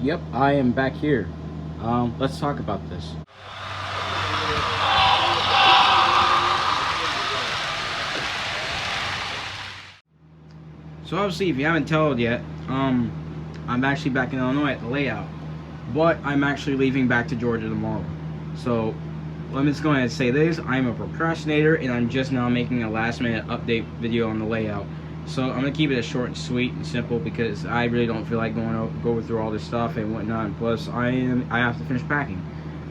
Yep, I am back here. Let's talk about this. So obviously, if you haven't told yet, I'm actually back in Illinois at the layout, but I'm actually leaving back to Georgia tomorrow. So let me just go ahead and say this: I'm a procrastinator, and I'm just now making a last-minute update video on the layout. So I'm gonna keep it as short and sweet and simple because I really don't feel like going through all this stuff and whatnot. And plus, I have to finish packing.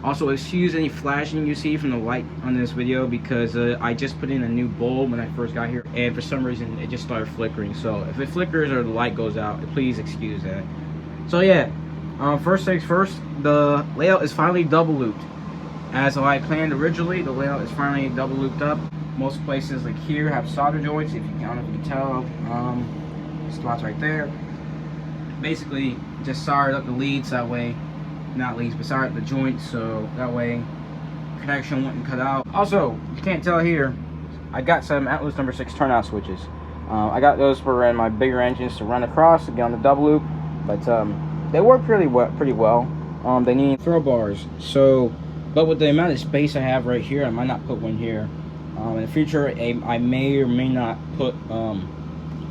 Also, excuse any flashing you see from the light on this video because I just put in a new bulb when I first got here, and for some reason it just started flickering. So if it flickers or the light goes out, please excuse that. So yeah, first things first, the layout is finally double looped. As I planned originally, the layout is finally double looped up. Most places like here have solder joints, if you can, I don't know if you can tell. Spots right there. Basically, just soldered up the leads that way. Not leads, but soldered up the joints, so that way connection wouldn't cut out. Also, you can't tell here, I got some Atlas number 6 turnout switches. I got those for my bigger engines to run across to get on the double loop, but they work pretty well. They need throw bars, so but with the amount of space I have right here, I might not put one here. In the future, I may or may not put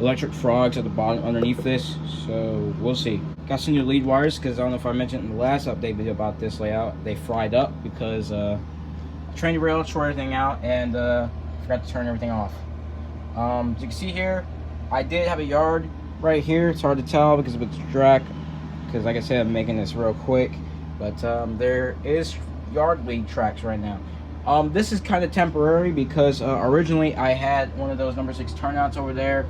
electric frogs at the bottom underneath this, so we'll see. Got some new lead wires because I don't know if I mentioned in the last update video about this layout, they fried up because I trained the rail, tore everything out, and forgot to turn everything off. As you can see here, I did have a yard right here. It's hard to tell because of its track, because like I said, I'm making this real quick, but there is yard lead tracks right now. This is kind of temporary because originally I had one of those number 6 turnouts over there,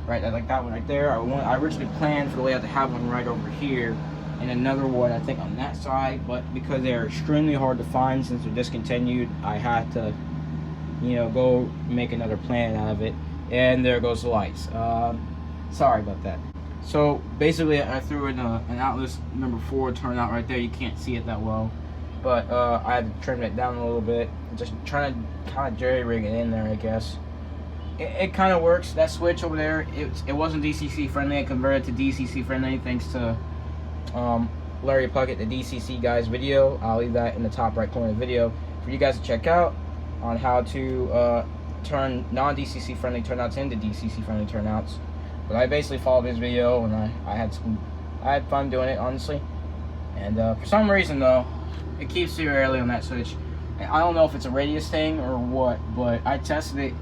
right, like that one right there. I originally planned for the layout to have one right over here and another one I think on that side, but because they're extremely hard to find since they're discontinued, I had to, you know, go make another plan out of it. And there goes the lights. Sorry about that. So basically I threw in an Atlas number 4 turnout right there. You can't see it that well, but I had to trim it down a little bit, just trying to kind of jerry-rig it in there, I guess. It kind of works. That switch over there, it wasn't DCC friendly. I converted to DCC friendly thanks to Larry Puckett, the DCC guy's video. I'll leave that in the top right corner of the video for you guys to check out on how to turn non-DCC friendly turnouts into DCC friendly turnouts. But I basically followed his video, and I had fun doing it, honestly. And for some reason though, it keeps too early on that switch. I don't know if it's a radius thing or what, but I tested it,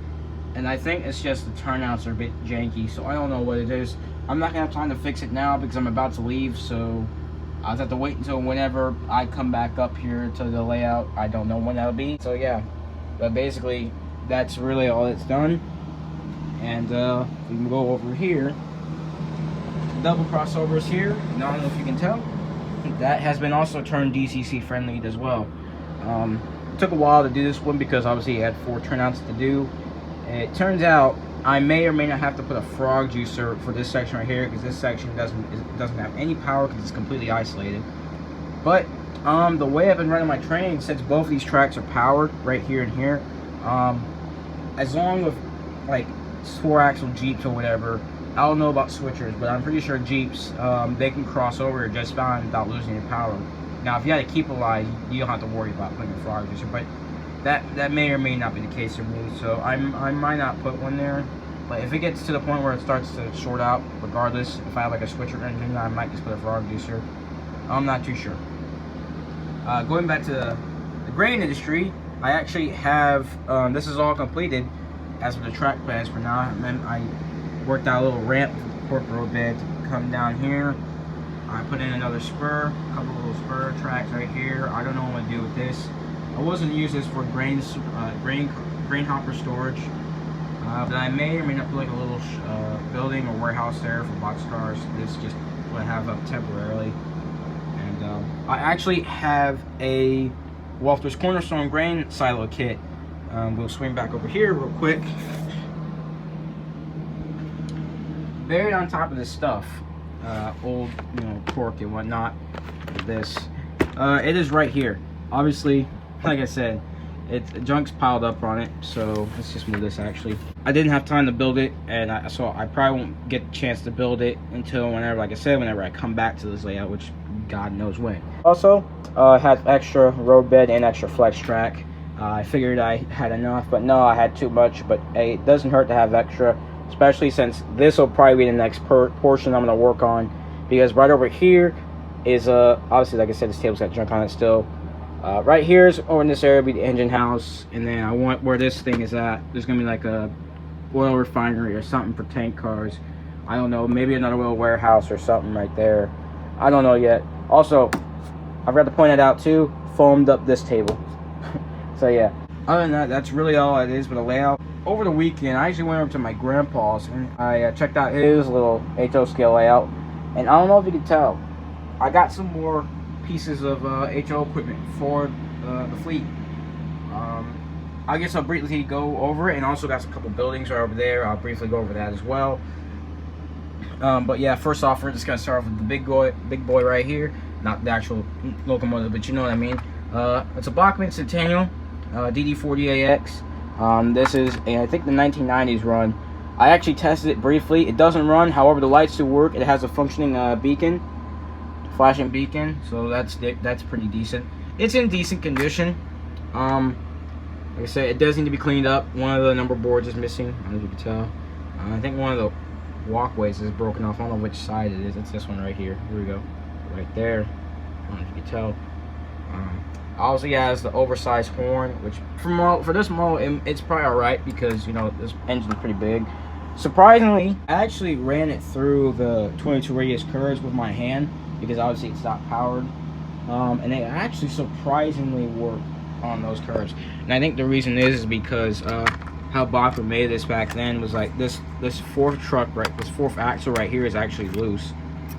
and I think it's just the turnouts are a bit janky, so I don't know what it is. I'm not gonna have time to fix it now because I'm about to leave, so I'll have to wait until whenever I come back up here to the layout. I don't know when that'll be, so yeah. But basically, that's really all it's done. And we can go over here. Double crossovers here, I don't know if you can tell. That has been also turned DCC friendly as well. It took a while to do this one because obviously it had 4 turnouts to do. And it turns out I may or may not have to put a frog juicer for this section right here because this section doesn't have any power because it's completely isolated. But the way I've been running my train, since both of these tracks are powered right here and here, as long with like 4-axle Jeeps or whatever, I don't know about switchers, but I'm pretty sure Jeeps, they can cross over just fine without losing your power. Now, if you had to keep alive, you don't have to worry about putting a frog juicer, but that may or may not be the case for me, so I might not put one there. But if it gets to the point where it starts to short out, regardless, if I have like a switcher engine, I might just put a frog juicer. I'm not too sure. Going back to the grain industry, I actually have, this is all completed as for the track plans for now. I worked out a little ramp for the corporate bed to come down here. I put in another spur, a couple little spur tracks right here. I don't know what I'm gonna do with this. I wasn't gonna use this for grain hopper storage, but I may or may not put like a little building or warehouse there for boxcars. This just what I have up temporarily. And I actually have a Walthers Cornerstone grain silo kit. We'll swing back over here real quick. Buried on top of this stuff, old, cork and whatnot. This, it is right here. Obviously, like I said, junk's piled up on it. So let's just move this. Actually, I didn't have time to build it, and so I probably won't get a chance to build it until whenever, like I said, whenever I come back to this layout, which God knows when. Also, I had extra road bed and extra flex track. I figured I had enough, but no, I had too much. But hey, it doesn't hurt to have extra, especially since this will probably be the next portion I'm going to work on. Because right over here is, obviously, like I said, this table's got junk on it still. Right here is, over in this area, will be the engine house. And then I want where this thing is at, there's going to be like a oil refinery or something for tank cars. I don't know, maybe another little warehouse or something right there. I don't know yet. Also, I forgot to point it out too, foamed up this table. So yeah, other than that, that's really all it is for the layout. Over the weekend, I actually went over to my grandpa's and I checked out his little HO scale layout. And I don't know if you can tell, I got some more pieces of HO equipment for the fleet. I guess I'll briefly go over it, and also got a couple buildings right over there. I'll briefly go over that as well. But yeah, first off, we're just gonna start off with the big boy right here. Not the actual locomotive, but you know what I mean. It's a Bachmann Centennial DD40AX. This is I think the 1990s run. I actually tested it briefly. It doesn't run, however, the lights do work. It has a functioning beacon, flashing beacon, so that's pretty decent. It's in decent condition. Like I said, it does need to be cleaned up. One of the number boards is missing, I don't know if you can tell. I think one of the walkways is broken off. I don't know which side it is. It's this one right here. Here we go. Right there. I don't know if you can tell. Also, it has the oversized horn, which for this model, it's probably alright because, you know, this engine's pretty big. Surprisingly, I actually ran it through the 22 radius curves with my hand because obviously it's not powered. And it actually surprisingly worked on those curves. And I think the reason is because how Bachmann made this back then was like this fourth axle right here is actually loose,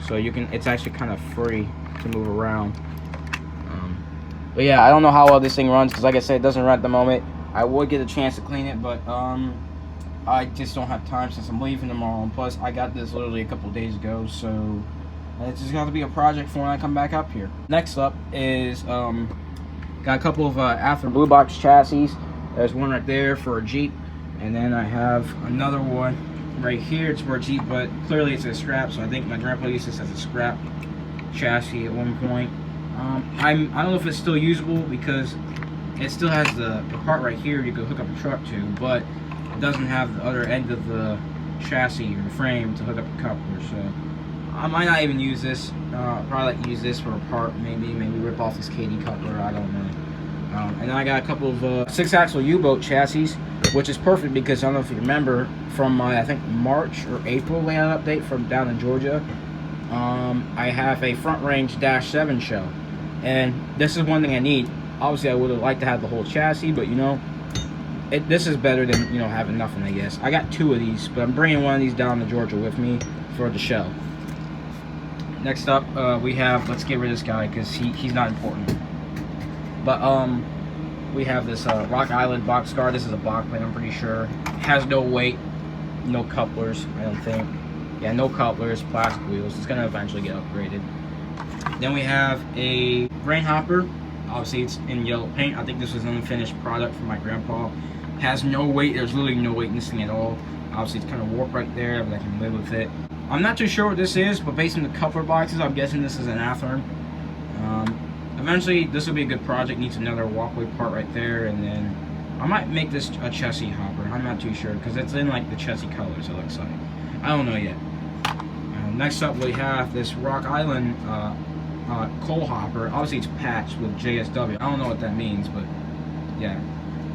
so it's actually kind of free to move around. But yeah, I don't know how well this thing runs because, like I said, it doesn't run at the moment. I would get a chance to clean it, but I just don't have time since I'm leaving tomorrow. And plus, I got this literally a couple days ago, so it's just got to be a project for when I come back up here. Next up is got a couple of after blue box chassis. There's one right there for a Jeep, and then I have another one right here. It's for a Jeep, but clearly it's a scrap, so I think my grandpa used this as a scrap chassis at one point. I don't know if it's still usable because it still has the part right here you could hook up a truck to, but it doesn't have the other end of the chassis or the frame to hook up a coupler, so I might not even use this. Probably like use this for a part, maybe rip off this KD coupler, I don't know. And then I got a couple of 6-axle U-boat chassis, which is perfect because I don't know if you remember from my, I think, March or April layout update from down in Georgia. I have a front range -7 shell, and this is one thing I need. Obviously, I would have liked to have the whole chassis, but you know, this is better than, you know, having nothing, I guess. I got 2 of these, but I'm bringing one of these down to Georgia with me for the shell. Next up, we have, let's get rid of this guy because he's not important. But we have this Rock Island boxcar. This is a Bachmann, I'm pretty sure. Has no weight, no couplers, I don't think. Yeah, no couplers, plastic wheels. It's gonna eventually get upgraded. Then we have a grain hopper. Obviously, it's in yellow paint. I think this was an unfinished product from my grandpa. Has no weight. There's literally no weight in this thing at all. Obviously, it's kind of warped right there, but I can live with it. I'm not too sure what this is, but based on the coupler boxes, I'm guessing this is an Athearn. Eventually, this will be a good project. Needs another walkway part right there, and then I might make this a chassis hopper. I'm not too sure because it's in like the chassis colors. It looks like. I don't know yet. Next up, we have this Rock Island coal hopper. Obviously, it's patched with JSW. I don't know what that means, but yeah.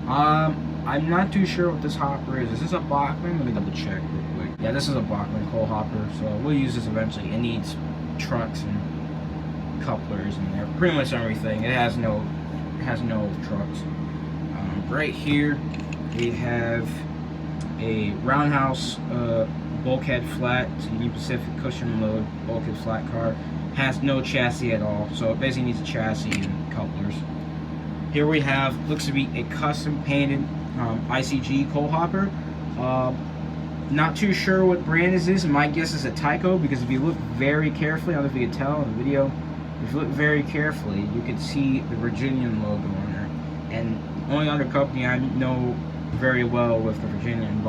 I'm not too sure what this hopper is. Is this a Bachmann? Let me double check real quick. Yeah, this is a Bachmann coal hopper, so we'll use this eventually. It needs trucks and couplers and pretty much everything. It has no trucks. Right here, we have a roundhouse bulkhead flat, Union Pacific cushion load bulkhead flat car. Has no chassis at all, so it basically needs a chassis and couplers. Here we have, looks to be a custom painted ICG coal hopper. Not too sure what brand this is. My guess is a Tyco, because if you look very carefully, I don't know if you can tell in the video, if you look very carefully, you can see the Virginian logo on there. And the only other company I know very well with the Virginian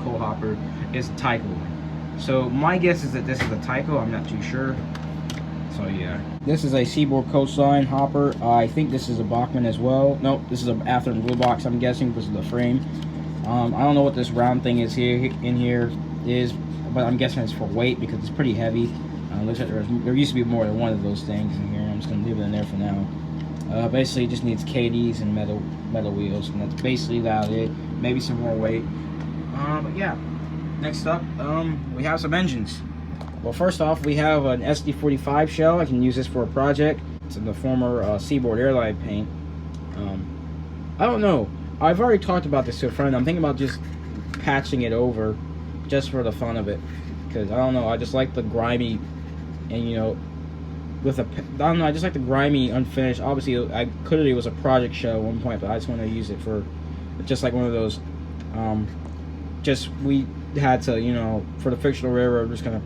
coal hopper is the Tyco one. So my guess is that this is a Tyco. I'm not too sure. So yeah, this is a Seaboard Coastline hopper. I think this is a Bachmann as well. Nope, this is a Atherton blue box. I'm guessing because of the frame. I don't know what this round thing is here is, but I'm guessing it's for weight because it's pretty heavy. Looks like there used to be more than one of those things in here. I'm just gonna leave it in there for now. Basically, it just needs KDs and metal wheels, and that's basically about it. Maybe some more weight. But yeah, next up, we have some engines. Well, first off, we have an SD45 shell. I can use this for a project. It's in the former Seaboard airline paint. I don't know. I've already talked about this to a friend. I'm thinking about just patching it over just for the fun of it. Because, I don't know, I just like the grimy, and you know, with a, I don't know, I just like the grimy, unfinished. Obviously, I clearly it was a project shell at one point, but I just want to use it for, just like one of those, we had to, you know, for the fictional railroad, just kind of,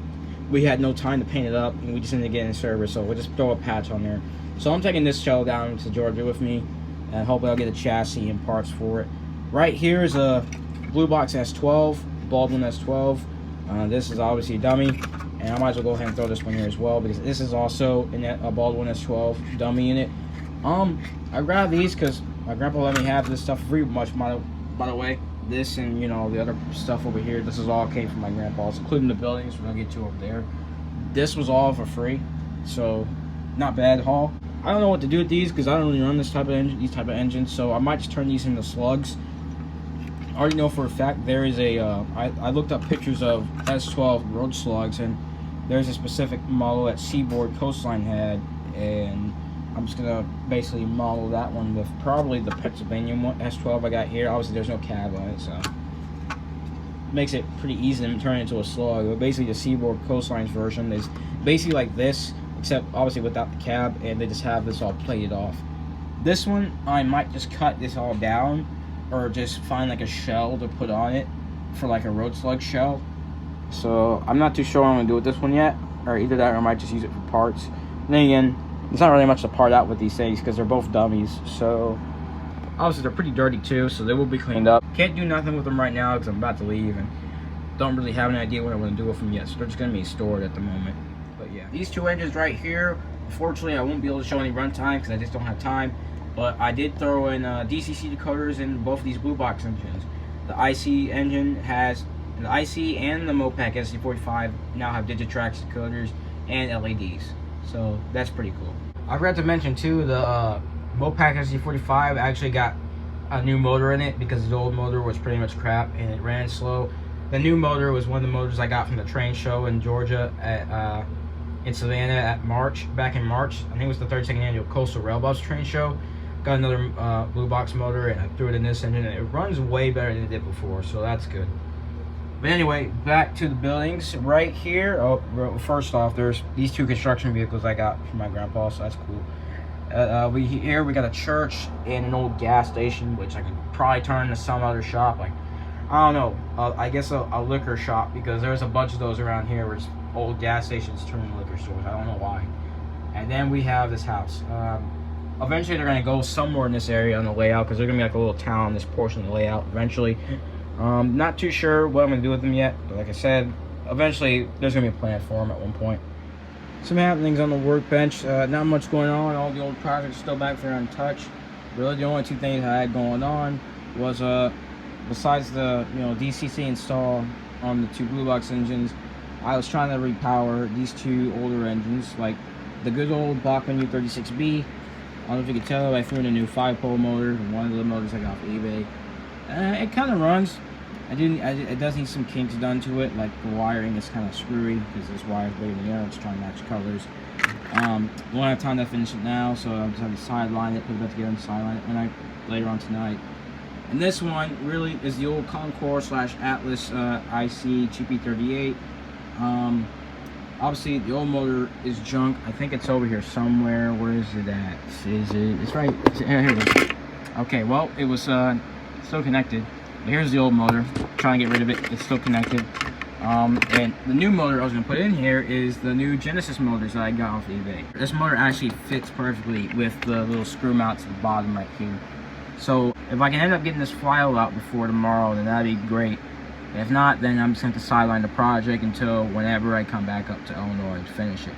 we had no time to paint it up, and we just didn't get in service, so we'll just throw a patch on there. So I'm taking this shell down to Georgia with me, and hopefully I'll get a chassis and parts for it. Right here is a Blue Box S12, Baldwin S12. This is obviously a dummy, and I might as well go ahead and throw this one here as well, because this is also a Baldwin S12 dummy in it. I grabbed these because my grandpa let me have this stuff free much, by the way. This and, you know, the other stuff over here, this is all came from my grandpa's, including the buildings we're gonna get to over there. This was all for free, so not bad haul. I don't know what to do with these because I don't really run these type of engines, so I might just turn these into slugs. I already know for a fact there is a I looked up pictures of S12 road slugs, and there's a specific model that Seaboard Coastline had, and I'm just gonna basically model that one with probably the Pennsylvania one, S12 I got here. Obviously there's no cab on it, so it makes it pretty easy to turn it into a slug. But basically the Seaboard Coastline's version is basically like this, except obviously without the cab, and they just have this all plated off. This one I might just cut this all down, or just find like a shell to put on it for like a road slug shell. So I'm not too sure what I'm gonna do with this one yet, or either that or I might just use it for parts. And then again, there's not really much to part out with these things because they're both dummies. So obviously they're pretty dirty too, so they will be cleaned up. Can't do nothing with them right now because I'm about to leave and don't really have an idea what I'm going to do with them yet, so they're just going to be stored at the moment. But yeah, these two engines right here, unfortunately I won't be able to show any runtime because I just don't have time, but I did throw in DCC decoders in both of these blue box engines. The IC engine has, the IC and the Mopac SD45 now have Digitrax decoders and LEDs, so that's pretty cool. I forgot to mention too, the Mopac SD45 actually got a new motor in it because the old motor was pretty much crap and it ran slow. The new motor was one of the motors I got from the train show in Georgia at in Savannah back in March. I think it was the 32nd annual Coastal Rail Bus train show. Got another blue box motor and I threw it in this engine and it runs way better than it did before, so that's good. But anyway, back to the buildings. Right here, first off, there's these two construction vehicles I got from my grandpa, so that's cool. We got a church and an old gas station, which I could probably turn into some other shop. Like, I don't know, I guess a liquor shop, because there's a bunch of those around here where it's old gas stations turn into liquor stores. I don't know why. And then we have this house. Eventually they're going to go somewhere in this area on the layout, because they're going to be like a little town, this portion of the layout eventually. Not too sure what I'm going to do with them yet, but like I said, eventually there's going to be a plan for them at one point. Some happenings on the workbench, not much going on. All the old projects still back there untouched. Really the only two things I had going on was besides the DCC install on the two blue box engines, I was trying to repower these two older engines, like the good old Bachmann U36B. I don't know if you can tell, I threw in a new 5-pole motor, one of the motors I got off eBay. It kind of runs. It does need some kinks done to it, like the wiring is kind of screwy because this wire is way in the air. It's trying to match colors. Won't have time to finish it now, so I'll just have to sideline it, put it back together and sideline it later on tonight. And this one really is the old Concord / Atlas IC GP38. Obviously the old motor is junk. I think it's over here somewhere. Where is it at? It's right here it is. Okay, well, it was still connected. Here's the old motor. Trying to get rid of it. It's still connected. And the new motor I was going to put in here is the new Genesis motors that I got off eBay. This motor actually fits perfectly with the little screw mounts at the bottom right here. So if I can end up getting this file out before tomorrow, then that'd be great. If not, then I'm just going to sideline the project until whenever I come back up to Illinois to finish it.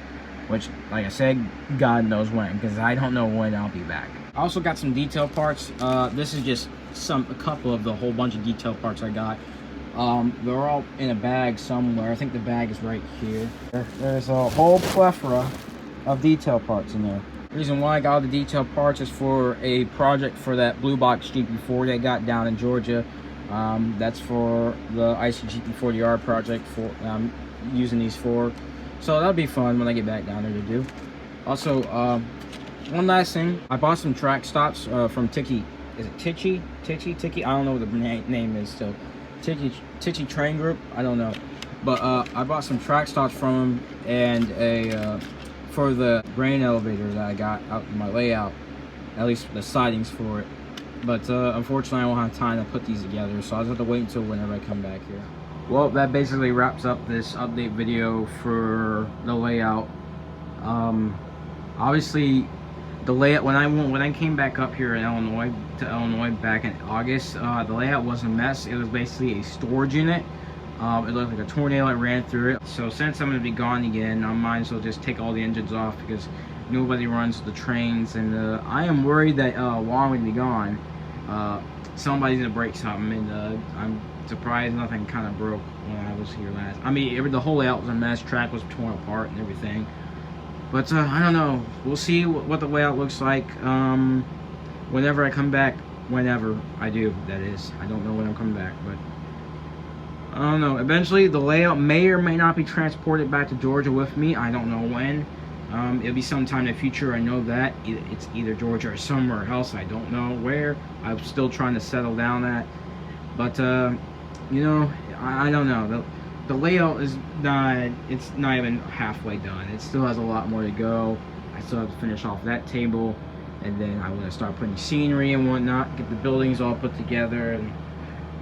which, like I said, God knows when, because I don't know when I'll be back. I also got some detail parts. This is just a couple of the whole bunch of detail parts I got. They're all in a bag somewhere. I think the bag is right here. There's a whole plethora of detail parts in there. The reason why I got all the detail parts is for a project for that blue box GP4 that I got down in Georgia. That's for the ICGP40R project for I'm using these for. So that'll be fun when I get back down there to do. Also, one last thing. I bought some track stops from Tiki. Is it Tiki? I don't know what the name is still. Tiki Train Group. I don't know. But I bought some track stops from them and a for the grain elevator that I got out in my layout. At least the sidings for it. But unfortunately, I won't have time to put these together, so I'll just have to wait until whenever I come back here. Well, that basically wraps up this update video for the layout. Obviously, the layout when I came back up here in Illinois back in August, the layout was a mess. It was basically a storage unit. It looked like a tornado that ran through it. So since I'm going to be gone again, I might as well just take all the engines off because nobody runs the trains, and I am worried that while I'm going to be gone, somebody's going to break something, and I'm surprised nothing kind of broke when I was here last. I mean, the whole layout was a mess. Track was torn apart and everything. But I don't know. We'll see what the layout looks like whenever I come back. Whenever I do, that is. I don't know when I'm coming back, but I don't know. Eventually, the layout may or may not be transported back to Georgia with me. I don't know when. It'll be sometime in the future. I know that. It's either Georgia or somewhere else. I don't know where. I'm still trying to settle down at. But, you know, I don't know. The layout is it's not even halfway done. It still has a lot more to go. I still have to finish off that table. And then I want to start putting scenery and whatnot. Get the buildings all put together. And,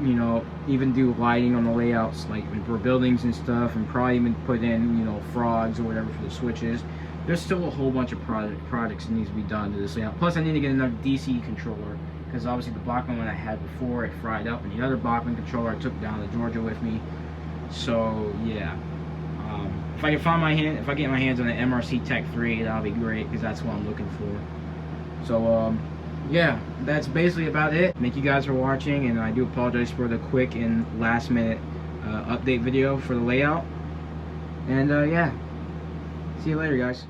you know, even do lighting on the layouts, like for buildings and stuff. And probably even put in, you know, frogs or whatever for the switches. There's still a whole bunch of projects that needs to be done to this layout. Plus, I need to get another DC controller. Because obviously the Bachmann one I had before, it fried up. And the other Bachmann controller I took down to Georgia with me. So yeah, if I get my hands on the MRC Tech 3, that'll be great because that's what I'm looking for. So yeah, that's basically about it. Thank you guys for watching, and I do apologize for the quick and last minute update video for the layout. And yeah, see you later, guys.